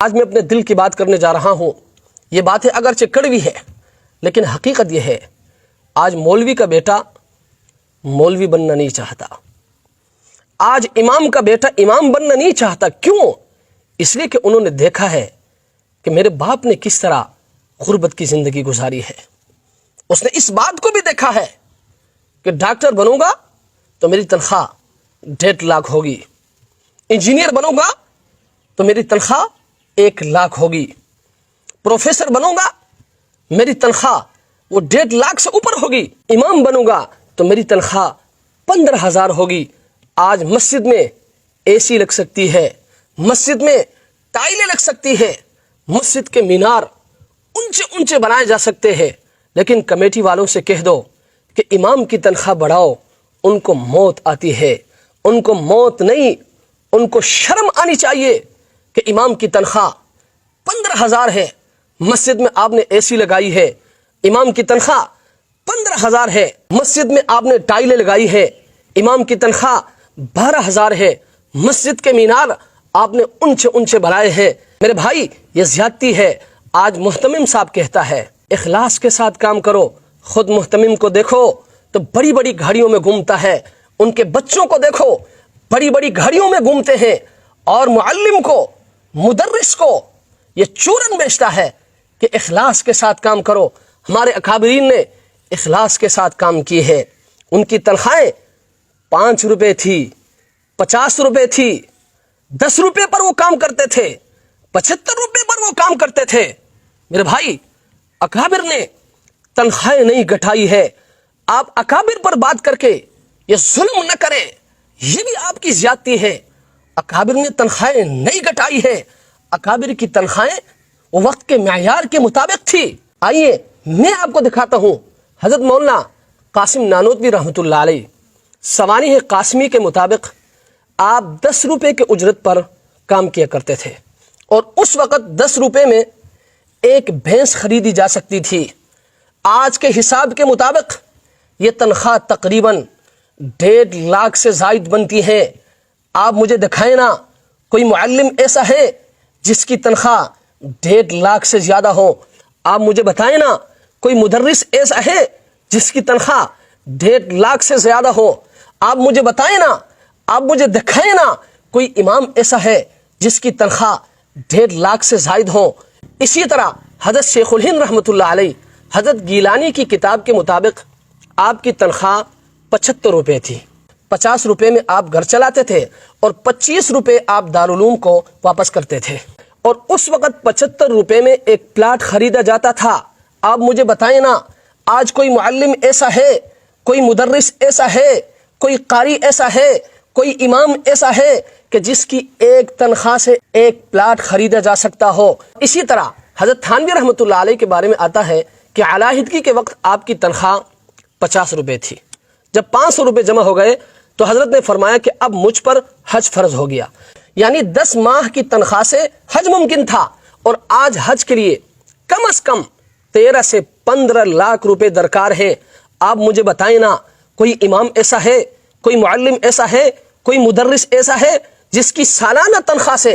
آج میں اپنے دل کی بات کرنے جا رہا ہوں. یہ باتیں اگرچہ کڑوی ہے لیکن حقیقت یہ ہے، آج مولوی کا بیٹا مولوی بننا نہیں چاہتا، آج امام کا بیٹا امام بننا نہیں چاہتا. کیوں؟ اس لیے کہ انہوں نے دیکھا ہے کہ میرے باپ نے کس طرح غربت کی زندگی گزاری ہے. اس نے اس بات کو بھی دیکھا ہے کہ ڈاکٹر بنوں گا تو میری تنخواہ 1.5 لاکھ ہوگی، انجینئر بنوں گا تو میری تنخواہ 1 لاکھ ہوگی، پروفیسر بنوں گا میری تنخواہ وہ 1.5 لاکھ سے اوپر ہوگی، امام بنوں گا تو میری تنخواہ 15,000 ہوگی. آج مسجد میں اے سی لگ سکتی ہے، مسجد میں ٹائلیں لگ سکتی ہے، مسجد کے مینار اونچے اونچے بنائے جا سکتے ہیں، لیکن کمیٹی والوں سے کہہ دو کہ امام کی تنخواہ بڑھاؤ، ان کو موت آتی ہے. ان کو موت نہیں، ان کو شرم آنی چاہیے کہ امام کی تنخواہ 15,000 ہے، مسجد میں آپ نے اے سی لگائی ہے. امام کی تنخواہ 15,000 ہے، مسجد میں آپ نے ٹائلیں لگائی ہے. امام کی تنخواہ 12,000 ہے، مسجد کے مینار آپ نے اونچے اونچے بنائے ہیں. میرے بھائی یہ زیادتی ہے. آج محتمم صاحب کہتا ہے اخلاص کے ساتھ کام کرو. خود محتمم کو دیکھو تو بڑی بڑی گاڑیوں میں گھومتا ہے، ان کے بچوں کو دیکھو بڑی بڑی گاڑیوں میں گھومتے ہیں، اور معلم کو مدرس کو یہ چورن بیچتا ہے کہ اخلاص کے ساتھ کام کرو. ہمارے اکابرین نے اخلاص کے ساتھ کام کی ہے. ان کی تنخواہیں 5 روپے تھی، 50 روپے تھی، 10 روپے پر وہ کام کرتے تھے، 75 روپے پر وہ کام کرتے تھے. میرے بھائی اکابر نے تنخواہیں نہیں گھٹائی ہے. آپ اکابر پر بات کر کے یہ ظلم نہ کریں، یہ بھی آپ کی زیادتی ہے. اکابر نے تنخواہیں نہیں گھٹائی ہے، اکابر کی تنخواہیں وقت کے معیار کے مطابق تھی. آئیے میں آپ کو دکھاتا ہوں. حضرت مولانا قاسم نانوتوی رحمۃ اللہ علیہ سوانح قاسمی کے مطابق آپ 10 روپے کے اجرت پر کام کیا کرتے تھے، اور اس وقت 10 روپے میں ایک بھینس خریدی جا سکتی تھی. آج کے حساب کے مطابق یہ تنخواہ تقریباً 1.5 لاکھ سے زائد بنتی ہے. آپ مجھے دکھائیں نا کوئی معلم ایسا ہے جس کی تنخواہ 1.5 لاکھ سے زیادہ ہو. آپ مجھے بتائیں نا کوئی مدرس ایسا ہے جس کی تنخواہ 1.5 لاکھ سے زیادہ ہو. آپ مجھے بتائیں نا، آپ مجھے دکھائیں نا کوئی امام ایسا ہے جس کی تنخواہ 1.5 لاکھ سے زائد ہو. اسی طرح حضرت شیخ الہند رحمۃ اللہ علیہ حضرت گیلانی کی کتاب کے مطابق آپ کی تنخواہ 75 روپے تھی. 50 روپے میں آپ گھر چلاتے تھے اور 25 روپے آپ دارالعلوم کو واپس کرتے تھے، اور اس وقت 75 روپے میں ایک پلاٹ خریدا جاتا تھا. آپ مجھے بتائیں نا آج کوئی معلم ایسا ہے، کوئی مدرس ایسا ہے، کوئی قاری ایسا ہے، کوئی امام ایسا ہے کہ جس کی ایک تنخواہ سے ایک پلاٹ خریدا جا سکتا ہو. اسی طرح حضرت تھانوی رحمۃ اللہ علیہ کے بارے میں آتا ہے کہ علیحدگی کے وقت آپ کی تنخواہ 50 روپے تھی. جب 500 روپے جمع ہو گئے تو حضرت نے فرمایا کہ اب مجھ پر حج فرض ہو گیا، یعنی 10 ماہ کی تنخواہ سے حج ممکن تھا، اور آج حج کے لیے کم از کم 13 سے 15 لاکھ روپے درکار ہے. آپ مجھے بتائیں نا کوئی امام ایسا ہے، کوئی معلم ایسا ہے، کوئی مدرس ایسا ہے جس کی سالانہ تنخواہ سے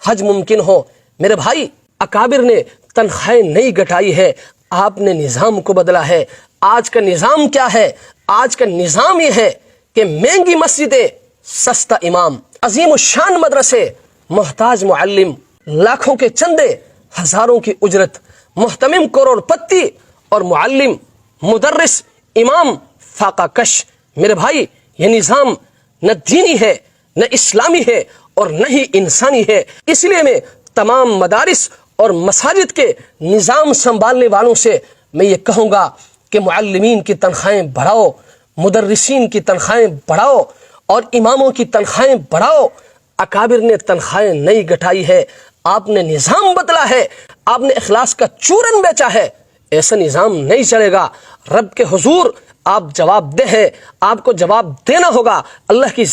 حج ممکن ہو. میرے بھائی اکابر نے تنخواہیں نہیں گھٹائی ہے، آپ نے نظام کو بدلا ہے. آج کا نظام کیا ہے؟ آج کا نظام یہ ہے کہ مہنگی مسجدیں، سستا امام، عظیم الشان مدرسے، محتاج معلم، لاکھوں کے چندے، ہزاروں کی اجرت، محتمم کروڑ پتی، اور معلم، مدرس، امام فاقہ کش. میرے بھائی یہ نظام نہ دینی ہے، نہ اسلامی ہے، اور نہ ہی انسانی ہے. اس لیے میں تمام مدارس اور مساجد کے نظام سنبھالنے والوں سے میں یہ کہوں گا کہ معلمین کی تنخواہیں بڑھاؤ، مدرسین کی تنخواہیں بڑھاؤ، اور اماموں کی تنخواہیں بڑھاؤ. اکابر نے تنخواہیں نہیں گھٹائی ہے، آپ نے نظام بدلا ہے، آپ نے اخلاص کا چورن بیچا ہے. ایسا نظام نہیں چلے گا. رب کے حضور آپ جواب دہ ہیں، آپ کو جواب دینا ہوگا. اللہ کی